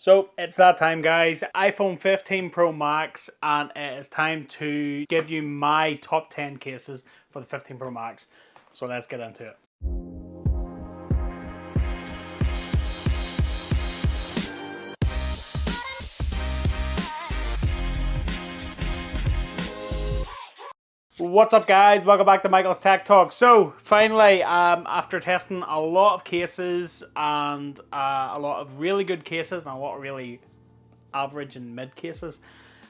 So it's that time, guys. iPhone 15 Pro Max, and it is time to give you my top 10 cases for the 15 Pro Max. So let's get into it. What's up, guys? Welcome back to Michael's Tech Talk. So finally, after testing a lot of cases and a lot of really good cases and a lot of really average and mid cases,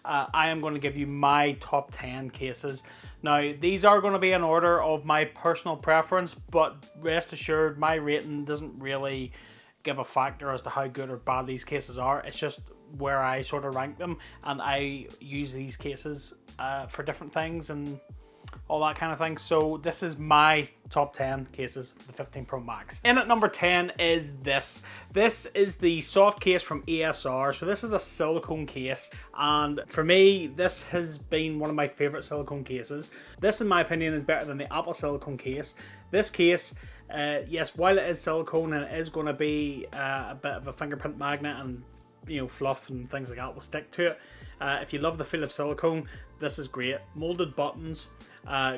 I am going to give you my top 10 cases. Now, these are going to be in order of my personal preference, but rest assured, my rating doesn't really give a factor as to how good or bad these cases are. It's just where I sort of rank them, and I use these cases for different things and all that kind of thing. So this is my top 10 cases of the 15 Pro Max. In at number 10 is this. This is the soft case from ASR. So this is a silicone case, and for me, this has been one of my favorite silicone cases. This, in my opinion, is better than the Apple silicone case. This case, yes, while it is silicone and it is going to be a bit of a fingerprint magnet and fluff and things like that will stick to it. If you love the feel of silicone, this is great. Molded buttons,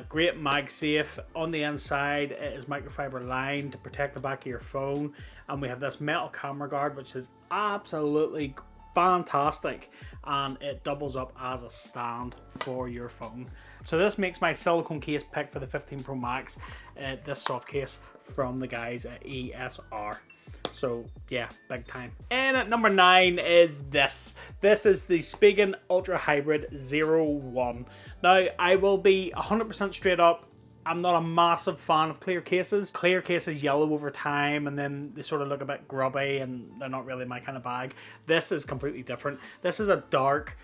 great MagSafe. On the inside, it is microfiber lined to protect the back of your phone, and we have this metal camera guard, which is absolutely fantastic, and it doubles up as a stand for your phone. So this makes my silicone case pick for the 15 Pro Max, this soft case from the guys at ASR. So yeah, big time. And at number 9 is this. This is the Spigen Ultra Hybrid 01. Now, I will be 100% straight up, I'm not a massive fan of clear cases. Clear cases yellow over time and then they sort of look a bit grubby and they're not really my kind of bag. This is completely different. This is a dark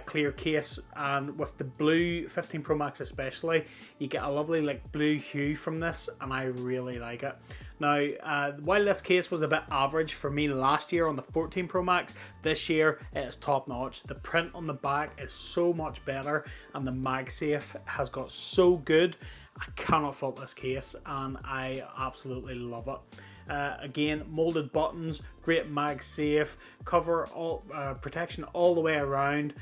clear case, and with the blue 15 Pro Max especially, you get a lovely blue hue from this, and I really like it. Now, while this case was a bit average for me last year on the 14 Pro Max, this year it is top notch. The print on the back is so much better, and the MagSafe has got so good. I cannot fault this case, and I absolutely love it. Again, molded buttons, great MagSafe, cover all protection all the way around.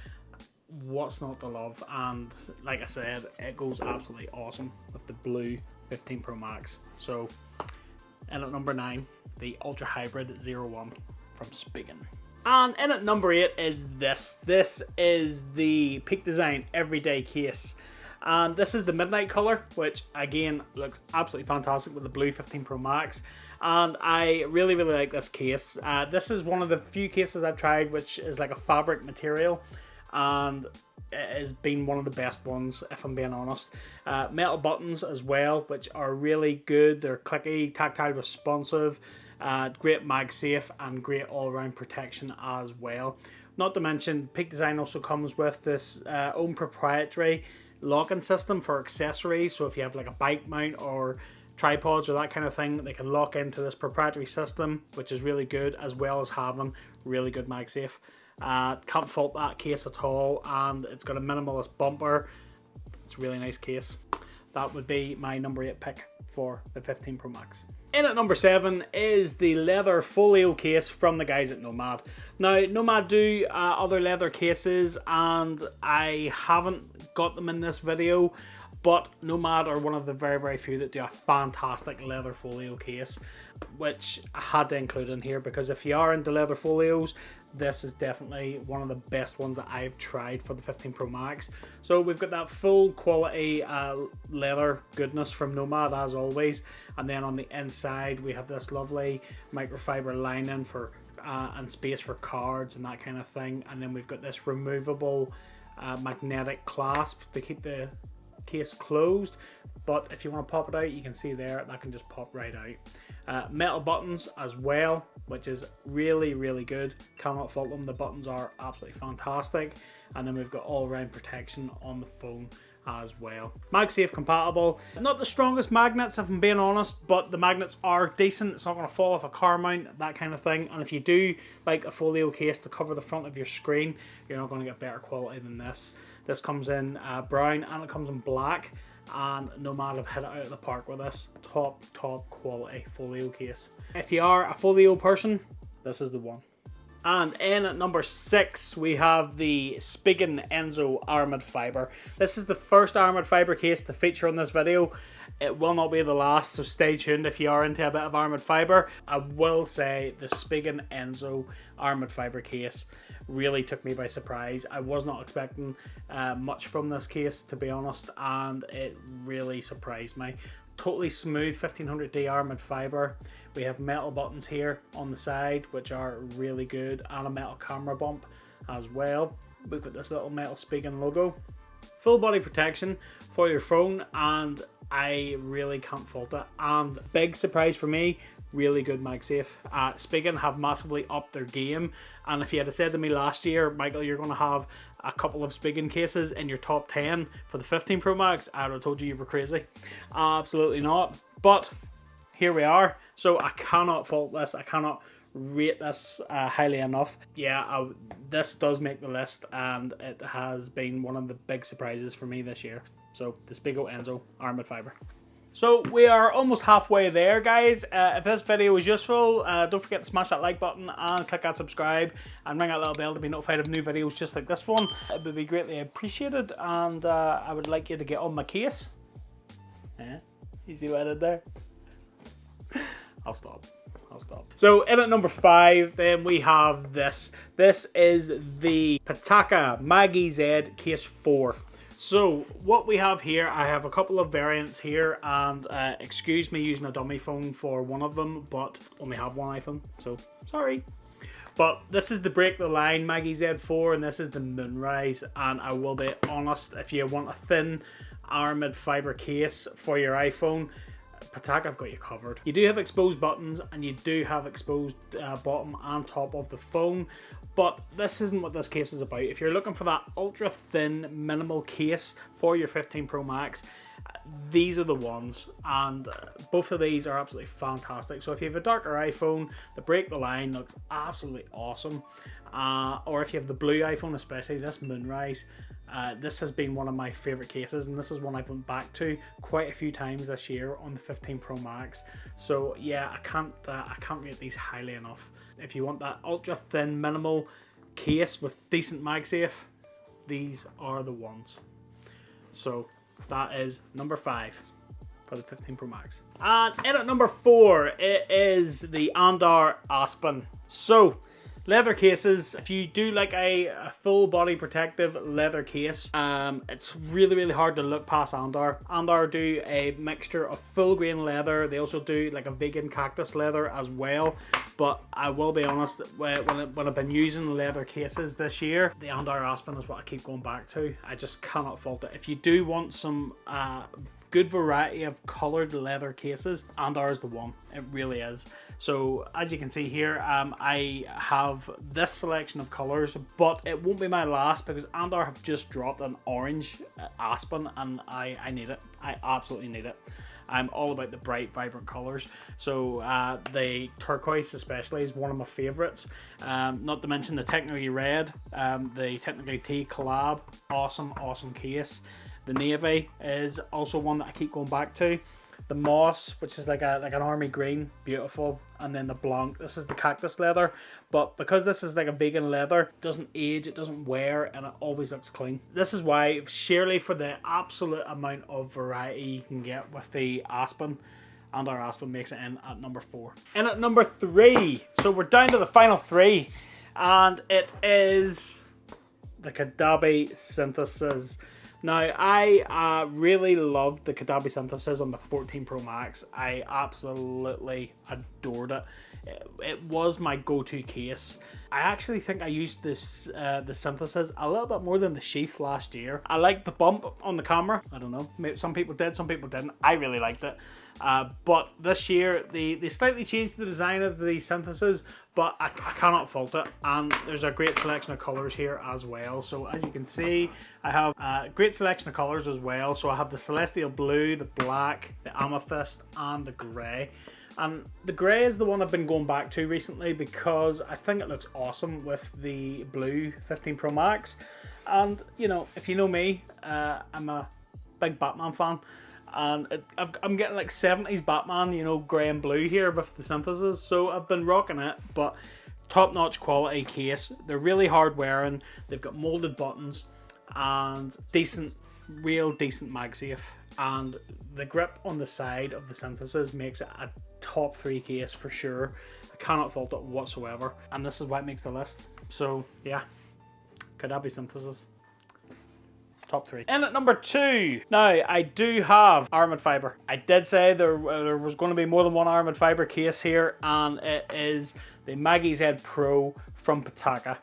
What's not to love? And like I said, it goes absolutely awesome with the blue 15 Pro Max. So, and at number 9, the Ultra Hybrid 01 from Spigen. And in at number 8 is this. This is the Peak Design Everyday Case. And this is the midnight color, which again looks absolutely fantastic with the blue 15 Pro Max. And I really like this case. This is one of the few cases I've tried which is like a fabric material, and it has been one of the best ones, if I'm being honest. Metal buttons as well, which are really good. They're clicky, tactile responsive, great MagSafe, and great all-around protection as well. Not to mention, Peak Design also comes with this own proprietary locking system for accessories. So if you have like a bike mount or tripods or that kind of thing, they can lock into this proprietary system, which is really good, as well as having really good MagSafe. Can't fault that case at all, and it's got a minimalist bumper. It's a really nice case. That would be my number 8 pick for the 15 Pro Max. In at number 7 is the leather folio case from the guys at Nomad. Now, Nomad do other leather cases, and I haven't got them in this video, but Nomad are one of the very few that do a fantastic leather folio case, which I had to include in here because if you are into leather folios, this is definitely one of the best ones that I've tried for the 15 Pro Max. So we've got that full quality leather goodness from Nomad as always, and then on the inside we have this lovely microfiber lining for and space for cards and that kind of thing, and then we've got this removable magnetic clasp to keep the case closed, but if you want to pop it out, you can see there that can just pop right out. Metal buttons as well, which is really good. Cannot fault them. The buttons are absolutely fantastic, and then we've got all-around protection on the phone as well. MagSafe compatible. Not the strongest magnets, if I'm being honest, but the magnets are decent. It's not going to fall off a car mount, that kind of thing. And if you do like a folio case to cover the front of your screen, you're not going to get better quality than this. This comes in brown and it comes in black, and Nomad have hit it out of the park with this. Top quality folio case. If you are a folio person, this is the one. And in at number 6, we have the Spigen Enzo Armored Fiber. This is the first armored fiber case to feature on this video. It will not be the last, so stay tuned if you are into a bit of armored fiber. I will say the Spigen Enzo Armored Fiber case really took me by surprise. I was not expecting much from this case, to be honest, and it really surprised me. Totally smooth 1500D armored fiber. We have metal buttons here on the side, which are really good, and a metal camera bump as well. We've got this little metal Spigen logo. Full body protection for your phone, and I really can't fault it. And big surprise for me, really good MagSafe. Spigen have massively upped their game, and if you had said to me last year, Michael, you're going to have a couple of Spigen cases in your top 10 for the 15 Pro Max, I would have told you were crazy. Absolutely not. But here we are. So I cannot fault this. I cannot rate this highly enough. Yeah, this does make the list, and it has been one of the big surprises for me this year. So the Spigen Enzo Armored Fiber. So we are almost halfway there, guys. If this video was useful, don't forget to smash that like button and click that subscribe and ring that little bell to be notified of new videos just like this one. It would be greatly appreciated, and I would like you to get on my case. Yeah, you see what I did there? I'll stop. So in at number 5, then we have this. This is the Pitaka MagEZ Case 4. So what we have here, I have a couple of variants here, and excuse me using a dummy phone for one of them, but only have one iPhone, so sorry. But this is the Break the Line MagEZ 4, and this is the Moonrise, and I will be honest, if you want a thin armored fiber case for your iPhone, Pitaka have got you covered. You do have exposed buttons, and you do have exposed bottom and top of the phone, but this isn't what this case is about. If you're looking for that ultra thin minimal case for your 15 Pro Max, these are the ones, and both of these are absolutely fantastic. So if you have a darker iPhone, the Break the Line looks absolutely awesome, or if you have the blue iPhone, especially this Moonrise, this has been one of my favorite cases, and this is one I've went back to quite a few times this year on the 15 Pro Max. So yeah, I can't rate these highly enough. If you want that ultra thin minimal case with decent MagSafe, these are the ones. So that is number 5 for the 15 Pro Max. And in at number 4, it is the Andar Aspen. So leather cases, if you do like a full body protective leather case, it's really hard to look past Andar. Andar do a mixture of full grain leather. They also do like a vegan cactus leather as well. But I will be honest, when I've been using leather cases this year, the Andar Aspen is what I keep going back to. I just cannot fault it. If you do want some good variety of coloured leather cases, Andar is the one. It really is. So as you can see here, I have this selection of colours, but it won't be my last because Andar have just dropped an orange Aspen, and I need it. I absolutely need it. I'm all about the bright, vibrant colours. So the turquoise especially is one of my favourites. Not to mention the Technically Red, the Technically T collab, awesome case. The navy is also one that I keep going back to. The moss, which is like an army green, beautiful. And then the blanc, this is the cactus leather. But because this is like a vegan leather, it doesn't age, it doesn't wear, and it always looks clean. This is why, surely for the absolute amount of variety you can get with the Aspen, and our Aspen makes it in at number 4. In at number 3, so we're down to the final 3, and it is the Caudabe Synthesis. Now, I really loved the Caudabe Synthesis on the 14 Pro Max. I absolutely adored it. It was my go-to case. I actually think I used this the Synthesis a little bit more than the Sheath last year. I liked the bump on the camera. I don't know. Maybe some people did, some people didn't. I really liked it. But this year, they slightly changed the design of the Synthesis, but I cannot fault it. And there's a great selection of colours here as well. So as you can see, I have a great selection of colours as well. So I have the Celestial Blue, the Black, the Amethyst, and the Grey. And the grey is the one I've been going back to recently because I think it looks awesome with the blue 15 Pro Max. And, you know, if you know me, I'm a big Batman fan. And I'm getting like 70s Batman, you know, grey and blue here with the Synthesis. So I've been rocking it. But top-notch quality case. They're really hard wearing. They've got molded buttons and real decent MagSafe. And the grip on the side of the Synthesis makes it a top 3 case for sure. I cannot fault it whatsoever. And this is why it makes the list. So yeah, Caudabe Synthesis. Top 3. In at number 2. Now, I do have Armored Fiber. I did say there was going to be more than one Armored Fiber case here, and it is the MagEZ Pro from Pitaka.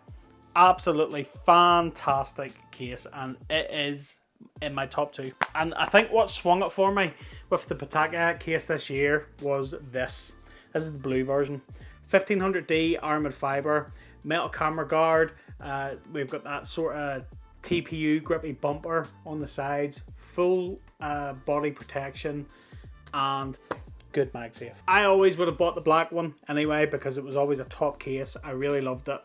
Absolutely fantastic case, and it is in my top 2. And I think what swung it for me with the Pitaka case this year was this. This is the blue version. 1500D Armored Fiber, metal camera guard. We've got that sort of TPU grippy bumper on the sides, full body protection, and good MagSafe. I always would have bought the black one anyway because it was always a top case. I really loved it.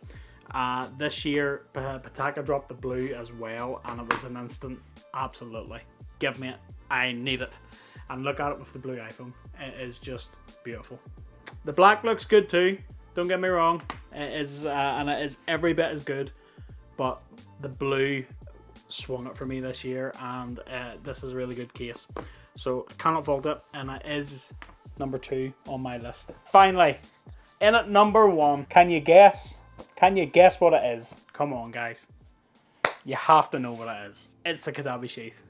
This year Pitaka dropped the blue as well, and it was an instant absolutely give me it, I need it. And look at it with the blue iPhone, it is just beautiful. The black looks good too, don't get me wrong, it is and it is every bit as good, but the blue swung it for me this year, and this is a really good case, so I cannot fault it, and it is number 2 on my list. Finally, in at number 1, can you guess what it is? Come on guys, you have to know what it is. It's the Caudabe Sheath.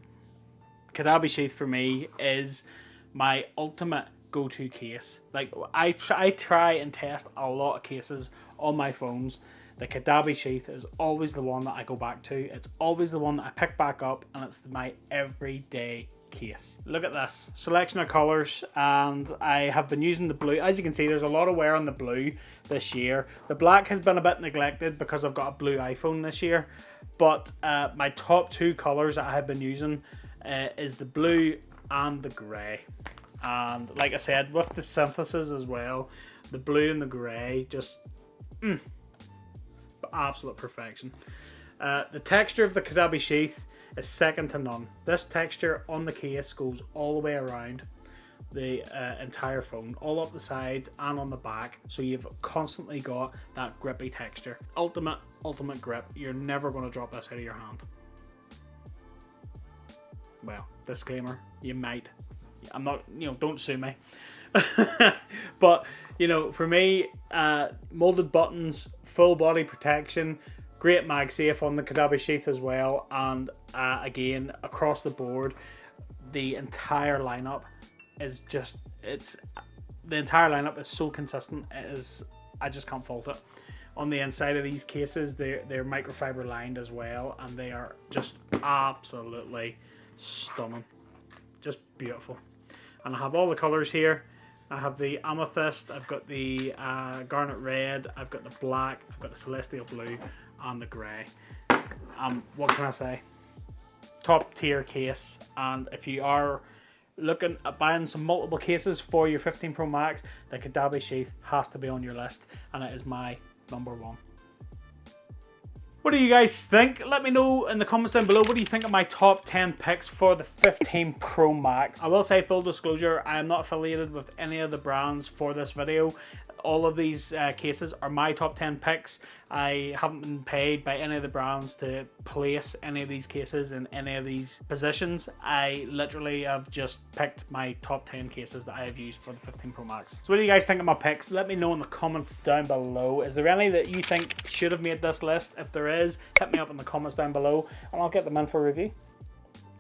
Caudabe Sheath for me is my ultimate go-to case. Like, I try and test a lot of cases on my phones. The Caudabe Sheath is always the one that I go back to. It's always the one that I pick back up, and it's my everyday case. Look at this selection of colors, and I have been using the blue. As you can see, there's a lot of wear on the blue this year. The black has been a bit neglected because I've got a blue iPhone this year, but my top 2 colors that I have been using is the blue and the grey. And like I said, with the Synthesis as well, the blue and the grey just absolute perfection. The texture of the Caudabe Sheath is second to none. This texture on the case goes all the way around the entire phone, all up the sides and on the back, so you've constantly got that grippy texture. Ultimate grip. You're never going to drop this out of your hand. Well, disclaimer, you might. I'm not, don't sue me. But, for me, molded buttons, full body protection, great MagSafe on the Caudabe Sheath as well, and again, across the board, the entire lineup is just, the entire lineup is so consistent, I just can't fault it. On the inside of these cases, they're microfiber lined as well, and they are just absolutely stunning. Just beautiful. And I have all the colours here. I have the amethyst, I've got the garnet red, I've got the black, I've got the celestial blue, and the grey. What can I say? Top tier case, and if you are looking at buying some multiple cases for your 15 Pro Max, the Caudabe Sheath has to be on your list, and it is my number 1. What do you guys think? Let me know in the comments down below. What do you think of my top 10 picks for the 15 Pro Max? I will say, full disclosure, I am not affiliated with any of the brands for this video. All of these cases are my top 10 picks. I haven't been paid by any of the brands to place any of these cases in any of these positions. I literally have just picked my top 10 cases that I have used for the 15 Pro Max. So what do you guys think of my picks? Let me know in the comments down below. Is there any that you think should have made this list? If there is, hit me up in the comments down below and I'll get them in for review.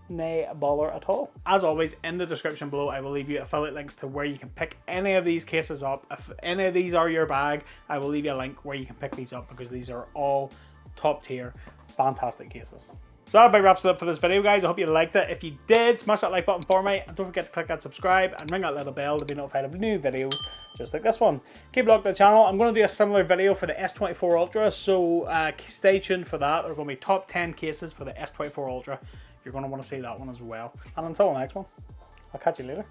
Nay bother at all. As always, in the description below I will leave you affiliate links to where you can pick any of these cases up. If any of these are your bag, I will leave you a link where you can pick these up, because these are all top tier fantastic cases. So that about wraps it up for this video, guys. I hope you liked it. If you did, smash that like button for me, and don't forget to click that subscribe and ring that little bell to be notified of new videos just like this one. Keep locked to the channel. I'm going to do a similar video for the S24 Ultra, so stay tuned for that. There are going to be top 10 cases for the S24 Ultra. You're going to want to see that one as well. And until the next one, I'll catch you later.